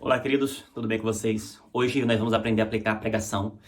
Olá, queridos, tudo bem com vocês? Hoje nós vamos aprender a aplicar a pregação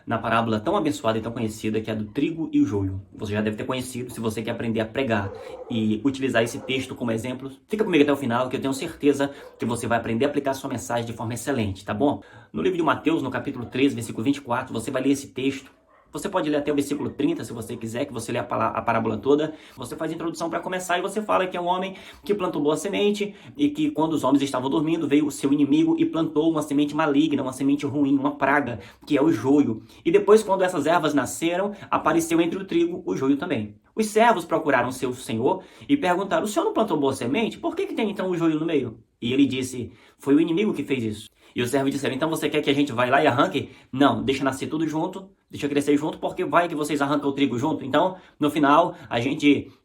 na parábola tão abençoada e tão conhecida que é a do trigo e o joio. Você já deve ter conhecido. Se você quer aprender a pregar e utilizar esse texto como exemplo, fica comigo até o final que eu tenho certeza que você vai aprender a aplicar sua mensagem de forma excelente, tá bom? No livro de Mateus, no capítulo 13, versículo 24, você vai ler esse texto. Você pode ler até o versículo 30, se você quiser, que você lê a parábola toda. Você faz a introdução para começar e você fala que é um homem que plantou boa semente e que quando os homens estavam dormindo, veio o seu inimigo e plantou uma semente maligna, uma semente ruim, uma praga, que é o joio. E depois, quando essas ervas nasceram, apareceu entre o trigo o joio também. Os servos procuraram seu senhor e perguntaram: o senhor não plantou boa semente? Por que tem então o joio no meio? E ele disse: foi o inimigo que fez isso. E os servos disseram: então você quer que a gente vá lá e arranque? Não, deixa nascer tudo junto, deixa crescer junto, porque vai que vocês arrancam o trigo junto. Então, no final,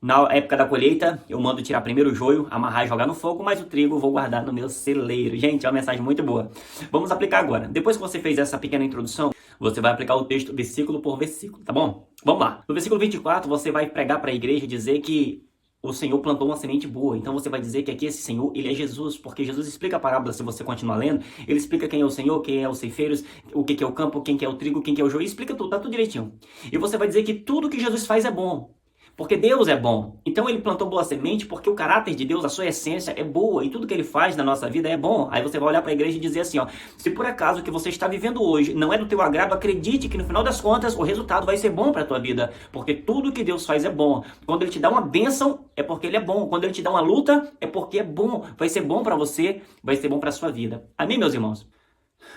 na época da colheita, eu mando tirar primeiro o joio, amarrar e jogar no fogo, mas o trigo eu vou guardar no meu celeiro. Gente, é uma mensagem muito boa. Vamos aplicar agora. Depois que você fez essa pequena introdução, você vai aplicar o texto versículo por versículo, tá bom? Vamos lá. No versículo 24, você vai pregar para a igreja e dizer que o Senhor plantou uma semente boa. Então você vai dizer que aqui esse Senhor, ele é Jesus, porque Jesus explica a parábola, se você continuar lendo, ele explica quem é o Senhor, quem é os ceifeiros, o que é o campo, quem é o trigo, quem é o joio, explica tudo, tá tudo direitinho. E você vai dizer que tudo que Jesus faz é bom, porque Deus é bom. Então ele plantou boa semente porque o caráter de Deus, a sua essência é boa e tudo que ele faz na nossa vida é bom. Aí você vai olhar para a igreja e dizer assim, ó: se por acaso o que você está vivendo hoje não é do teu agrado, acredite que no final das contas o resultado vai ser bom para a tua vida, porque tudo que Deus faz é bom. Quando ele te dá uma bênção, é porque ele é bom. Quando ele te dá uma luta, é porque é bom. Vai ser bom para você, vai ser bom para a sua vida. Amém, meus irmãos?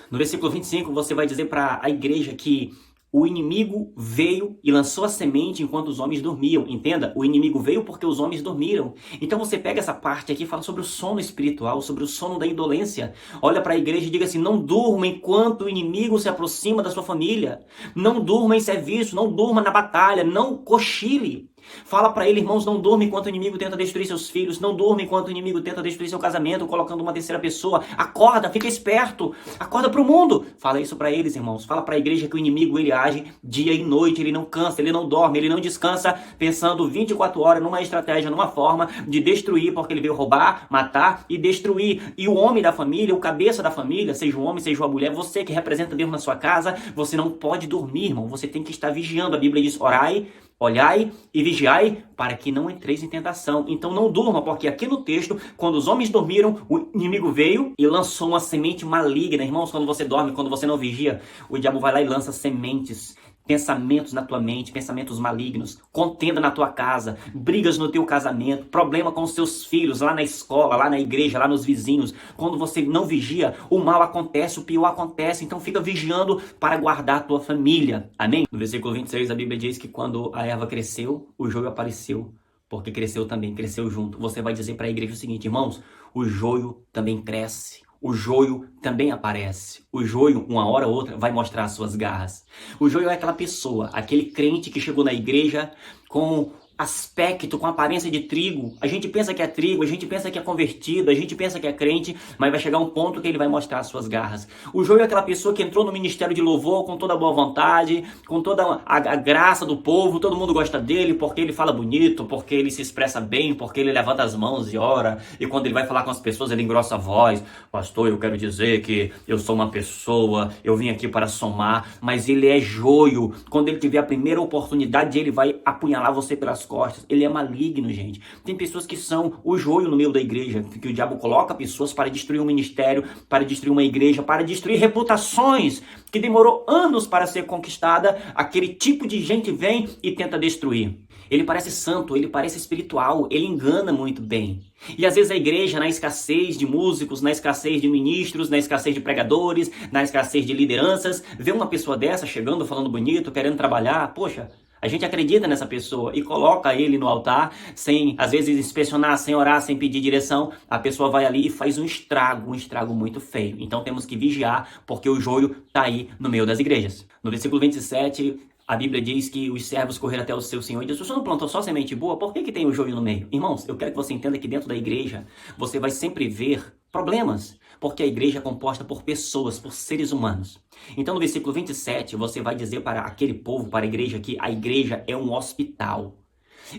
No versículo 25, você vai dizer para a igreja que o inimigo veio e lançou a semente enquanto os homens dormiam. Entenda? O inimigo veio porque os homens dormiram. Então você pega essa parte aqui e fala sobre o sono espiritual, sobre o sono da indolência. Olha para a igreja e diga assim: não durma enquanto o inimigo se aproxima da sua família. Não durma em serviço, não durma na batalha, não cochile. Fala para ele: irmãos, não durma enquanto o inimigo tenta destruir seus filhos, não durma enquanto o inimigo tenta destruir seu casamento, colocando uma terceira pessoa. Acorda, fica esperto, acorda para o mundo. Fala isso para eles, irmãos. Fala para a igreja que o inimigo, ele age dia e noite, ele não cansa, ele não dorme, ele não descansa, pensando 24 horas numa estratégia, numa forma de destruir, porque ele veio roubar, matar e destruir. E o homem da família, o cabeça da família, seja o homem, seja a mulher, você que representa Deus na sua casa, você não pode dormir, irmão. Você tem que estar vigiando. A Bíblia diz: orai, olhai e vigiai para que não entreis em tentação. Então não durma, porque aqui no texto, quando os homens dormiram, o inimigo veio e lançou uma semente maligna. Irmãos, quando você dorme, quando você não vigia, o diabo vai lá e lança sementes, pensamentos na tua mente, pensamentos malignos, contenda na tua casa, brigas no teu casamento, problema com os seus filhos, lá na escola, lá na igreja, lá nos vizinhos. Quando você não vigia, o mal acontece, o pior acontece. Então fica vigiando para guardar a tua família. Amém? No versículo 26, a Bíblia diz que quando a erva cresceu, o joio apareceu, porque cresceu também, cresceu junto. Você vai dizer para a igreja o seguinte: irmãos, o joio também cresce. O joio também aparece. O joio, uma hora ou outra, vai mostrar as suas garras. O joio é aquela pessoa, aquele crente que chegou na igreja com aspecto, com aparência de trigo. A gente pensa que é trigo, a gente pensa que é convertido, a gente pensa que é crente, mas vai chegar um ponto que ele vai mostrar as suas garras. O joio é aquela pessoa que entrou no ministério de louvor com toda a boa vontade, com toda a graça do povo, todo mundo gosta dele porque ele fala bonito, porque ele se expressa bem, porque ele levanta as mãos e ora, e quando ele vai falar com as pessoas ele engrossa a voz: pastor, eu quero dizer que eu sou uma pessoa, eu vim aqui para somar. Mas ele é joio. Quando ele tiver a primeira oportunidade, ele vai apunhalar você pelas costas. Ele é maligno, gente. Tem pessoas que são o joio no meio da igreja, que o diabo coloca pessoas para destruir um ministério, para destruir uma igreja, para destruir reputações que demorou anos para ser conquistada. Aquele tipo de gente vem e tenta destruir. Ele parece santo, ele parece espiritual, ele engana muito bem. E às vezes a igreja, na escassez de músicos, na escassez de ministros, na escassez de pregadores, na escassez de lideranças, vê uma pessoa dessa chegando, falando bonito, querendo trabalhar. Poxa, a gente acredita nessa pessoa e coloca ele no altar sem, às vezes, inspecionar, sem orar, sem pedir direção. A pessoa vai ali e faz um estrago muito feio. Então temos que vigiar, porque o joio está aí no meio das igrejas. No versículo 27, a Bíblia diz que os servos correram até o seu senhor e disse: o senhor não plantou só semente boa? Por que tem o joio no meio? Irmãos, eu quero que você entenda que dentro da igreja você vai sempre ver problemas, porque a igreja é composta por pessoas, por seres humanos. Então no versículo 27 você vai dizer para aquele povo, para a igreja, que a igreja é um hospital.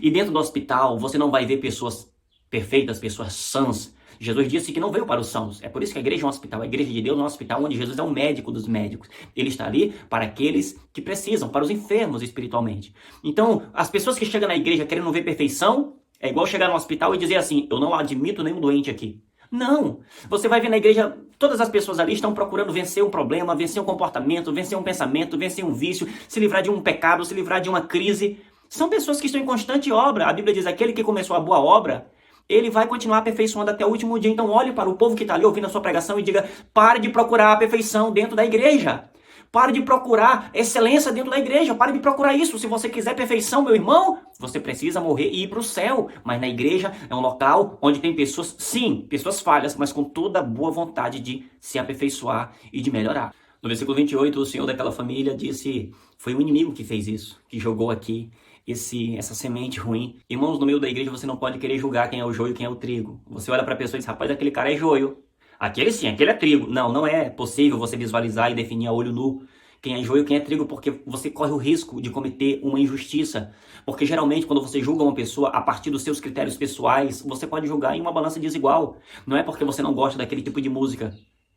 E dentro do hospital você não vai ver pessoas perfeitas, pessoas sãs, Jesus disse que não veio para os sãos. É por isso que a igreja é um hospital. A igreja de Deus é um hospital onde Jesus é o médico dos médicos. Ele está ali para aqueles que precisam, para os enfermos espiritualmente. Então, as pessoas que chegam na igreja querendo ver perfeição, é igual chegar no hospital e dizer assim, eu não admito nenhum doente aqui. Não! Você vai ver na igreja, todas as pessoas ali estão procurando vencer um problema, vencer um comportamento, vencer um pensamento, vencer um vício, se livrar de um pecado, se livrar de uma crise. São pessoas que estão em constante obra. A Bíblia diz, aquele que começou a boa obra, ele vai continuar aperfeiçoando até o último dia. Então olhe para o povo que está ali ouvindo a sua pregação e diga, pare de procurar a perfeição dentro da igreja. Pare de procurar excelência dentro da igreja. Pare de procurar isso. Se você quiser perfeição, meu irmão, você precisa morrer e ir para o céu. Mas na igreja é um local onde tem pessoas, sim, pessoas falhas, mas com toda a boa vontade de se aperfeiçoar e de melhorar. No versículo 28, o senhor daquela família disse, foi o inimigo que fez isso, que jogou aqui essa semente ruim. Irmãos, no meio da igreja você não pode querer julgar quem é o joio e quem é o trigo. Você olha para a pessoa e diz, rapaz, aquele cara é joio. Aquele sim, aquele é trigo. Não, não é possível você visualizar e definir a olho nu quem é joio e quem é trigo, porque você corre o risco de cometer uma injustiça. Porque geralmente quando você julga uma pessoa a partir dos seus critérios pessoais, você pode julgar em uma balança desigual. Não é porque você não gosta daquele tipo de música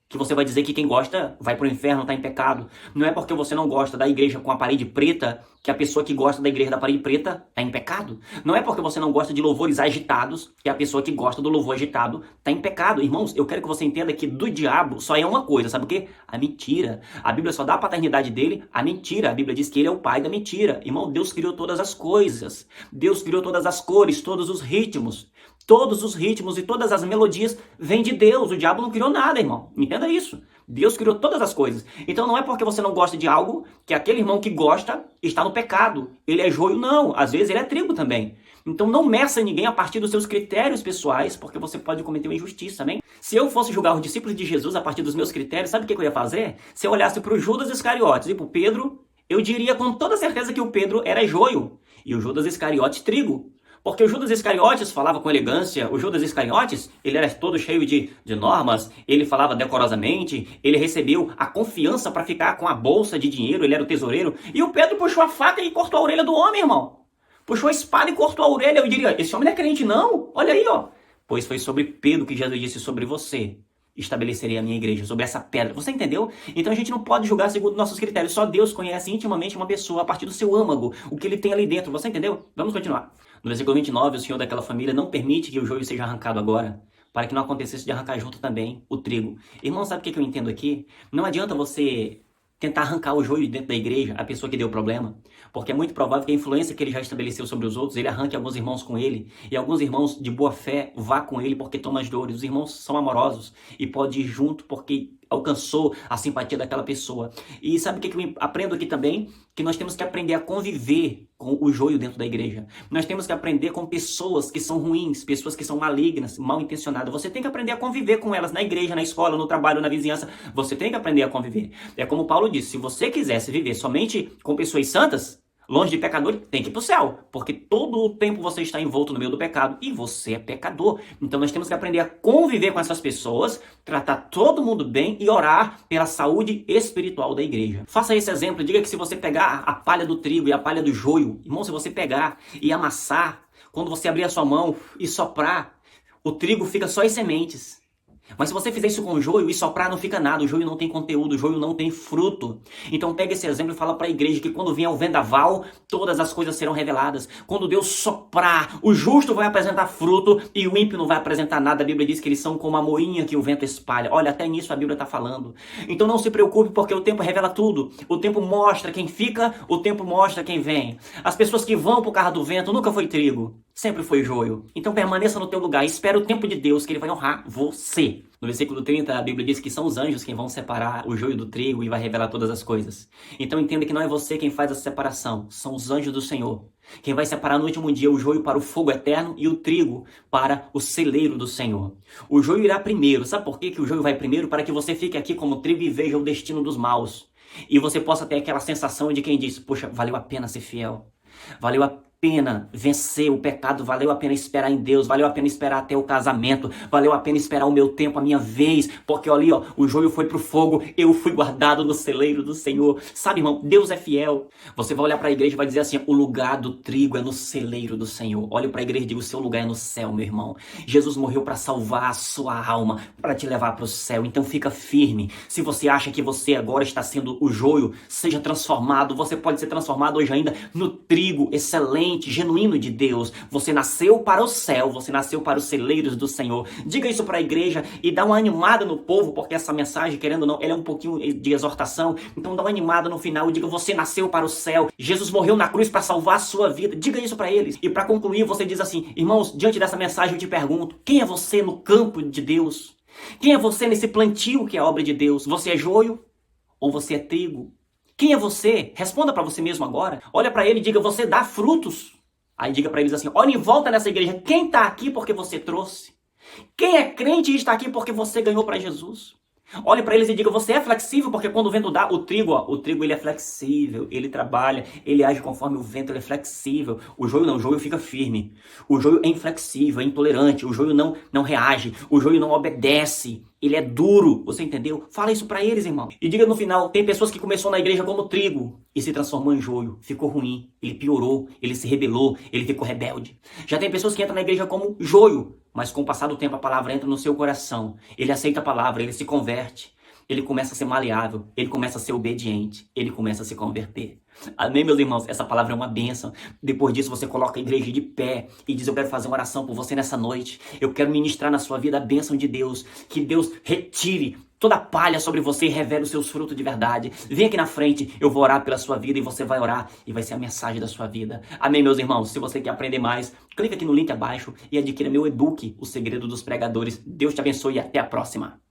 que você vai dizer que quem gosta vai pro inferno, está em pecado. Não é porque você não gosta da igreja com a parede preta que a pessoa que gosta da igreja da parede preta está em pecado. Não é porque você não gosta de louvores agitados que a pessoa que gosta do louvor agitado está em pecado. Irmãos, eu quero que você entenda que do diabo só é uma coisa, sabe o quê? A mentira. A Bíblia só dá a paternidade dele à mentira. A Bíblia diz que ele é o pai da mentira. Irmão, Deus criou todas as coisas. Deus criou todas as cores, todos os ritmos. Todos os ritmos e todas as melodias vêm de Deus. O diabo não criou nada, irmão. Entenda isso. Deus criou todas as coisas. Então não é porque você não gosta de algo que aquele irmão que gosta está no pecado. Ele é joio, não. Às vezes ele é trigo também. Então não meça ninguém a partir dos seus critérios pessoais, porque você pode cometer uma injustiça também. Se eu fosse julgar os discípulos de Jesus a partir dos meus critérios, sabe o que eu ia fazer? Se eu olhasse para o Judas Iscariotes e para o Pedro, eu diria com toda certeza que o Pedro era joio e o Judas Iscariotes trigo. Porque o Judas Iscariotes falava com elegância, o Judas Iscariotes, ele era todo cheio de normas, ele falava decorosamente, ele recebeu a confiança para ficar com a bolsa de dinheiro, ele era o tesoureiro. E o Pedro puxou a faca e cortou a orelha do homem, irmão. Puxou a espada e cortou a orelha. Eu diria, esse homem não é crente não, olha aí, ó. Pois foi sobre Pedro que Jesus disse, sobre você estabelecerei a minha igreja, sobre essa pedra. Você entendeu? Então a gente não pode julgar segundo nossos critérios. Só Deus conhece intimamente uma pessoa a partir do seu âmago, o que ele tem ali dentro. Você entendeu? Vamos continuar. No versículo 29, o senhor daquela família não permite que o joio seja arrancado agora, para que não acontecesse de arrancar junto também o trigo. Irmão, sabe o que eu entendo aqui? Não adianta você tentar arrancar o joio dentro da igreja, a pessoa que deu problema, porque é muito provável que a influência que ele já estabeleceu sobre os outros, ele arranque alguns irmãos com ele, e alguns irmãos de boa fé vá com ele porque tomam as dores. Os irmãos são amorosos e pode ir junto porque alcançou a simpatia daquela pessoa. E sabe o que eu aprendo aqui também? Que nós temos que aprender a conviver com o joio dentro da igreja. Nós temos que aprender com pessoas que são ruins, pessoas que são malignas, mal intencionadas. Você tem que aprender a conviver com elas na igreja, na escola, no trabalho, na vizinhança. Você tem que aprender a conviver. É como Paulo disse, se você quisesse viver somente com pessoas santas, longe de pecador, tem que ir para o céu, porque todo o tempo você está envolto no meio do pecado e você é pecador. Então nós temos que aprender a conviver com essas pessoas, tratar todo mundo bem e orar pela saúde espiritual da igreja. Faça esse exemplo, diga que se você pegar a palha do trigo e a palha do joio, irmão, se você pegar e amassar, quando você abrir a sua mão e soprar, o trigo fica só as sementes. Mas se você fizer isso com o joio e soprar, não fica nada. O joio não tem conteúdo, o joio não tem fruto. Então pega esse exemplo e fala para a igreja que quando vier o vendaval, todas as coisas serão reveladas. Quando Deus soprar, o justo vai apresentar fruto e o ímpio não vai apresentar nada. A Bíblia diz que eles são como a moinha que o vento espalha. Olha, até nisso a Bíblia está falando. Então não se preocupe, porque o tempo revela tudo. O tempo mostra quem fica, o tempo mostra quem vem. As pessoas que vão por causa do vento nunca foi trigo, sempre foi joio. Então permaneça no teu lugar, espera o tempo de Deus, que ele vai honrar você. No versículo 30, a Bíblia diz que são os anjos quem vão separar o joio do trigo e vai revelar todas as coisas. Então entenda que não é você quem faz a separação, são os anjos do Senhor. Quem vai separar no último dia o joio para o fogo eterno e o trigo para o celeiro do Senhor. O joio irá primeiro. Sabe por que o joio vai primeiro? Para que você fique aqui como trigo e veja o destino dos maus. E você possa ter aquela sensação de quem diz, poxa, valeu a pena ser fiel. Valeu a pena vencer o pecado, valeu a pena esperar em Deus, valeu a pena esperar até o casamento, valeu a pena esperar o meu tempo, a minha vez, porque ali, ó, o joio foi pro fogo, eu fui guardado no celeiro do Senhor. Sabe, irmão, Deus é fiel. Você vai olhar para a igreja e vai dizer assim: o lugar do trigo é no celeiro do Senhor. Olhe para a igreja e diga: o seu lugar é no céu, meu irmão. Jesus morreu para salvar a sua alma, para te levar para o céu. Então fica firme. Se você acha que você agora está sendo o joio, seja transformado. Você pode ser transformado hoje ainda no trigo excelente, genuíno de Deus. Você nasceu para o céu, você nasceu para os celeiros do Senhor. Diga isso para a igreja e dá uma animada no povo, porque essa mensagem, querendo ou não, ela é um pouquinho de exortação. Então dá uma animada no final e diga: você nasceu para o céu. Jesus morreu na cruz para salvar a sua vida. Diga isso para eles. E para concluir, você diz assim: irmãos, diante dessa mensagem eu te pergunto, quem é você no campo de Deus? Quem é você nesse plantio que é a obra de Deus? Você é joio ou você é trigo? Quem é você? Responda para você mesmo agora. Olha para ele e diga: você dá frutos. Aí diga para eles assim: olha em volta nessa igreja, quem está aqui porque você trouxe? Quem é crente e está aqui porque você ganhou para Jesus? Olhe para eles e diga: você é flexível, porque quando o vento dá, o trigo ele é flexível, ele trabalha, ele age conforme o vento, ele é flexível. O joio não, o joio fica firme. O joio é inflexível, é intolerante, o joio não reage, o joio não obedece. Ele é duro, você entendeu? Fala isso pra eles, irmão. E diga no final: tem pessoas que começou na igreja como trigo e se transformou em joio. Ficou ruim, ele piorou, ele se rebelou, ele ficou rebelde. Já tem pessoas que entram na igreja como joio, mas com o passar do tempo a palavra entra no seu coração. Ele aceita a palavra, ele se converte. Ele começa a ser maleável, ele começa a ser obediente, ele começa a se converter. Amém, meus irmãos? Essa palavra é uma bênção. Depois disso, você coloca a igreja de pé e diz: eu quero fazer uma oração por você nessa noite. Eu quero ministrar na sua vida a bênção de Deus. Que Deus retire toda a palha sobre você e revele os seus frutos de verdade. Vem aqui na frente, eu vou orar pela sua vida e você vai orar e vai ser a mensagem da sua vida. Amém, meus irmãos? Se você quer aprender mais, clica aqui no link abaixo e adquira meu e-book, O Segredo dos Pregadores. Deus te abençoe e até a próxima.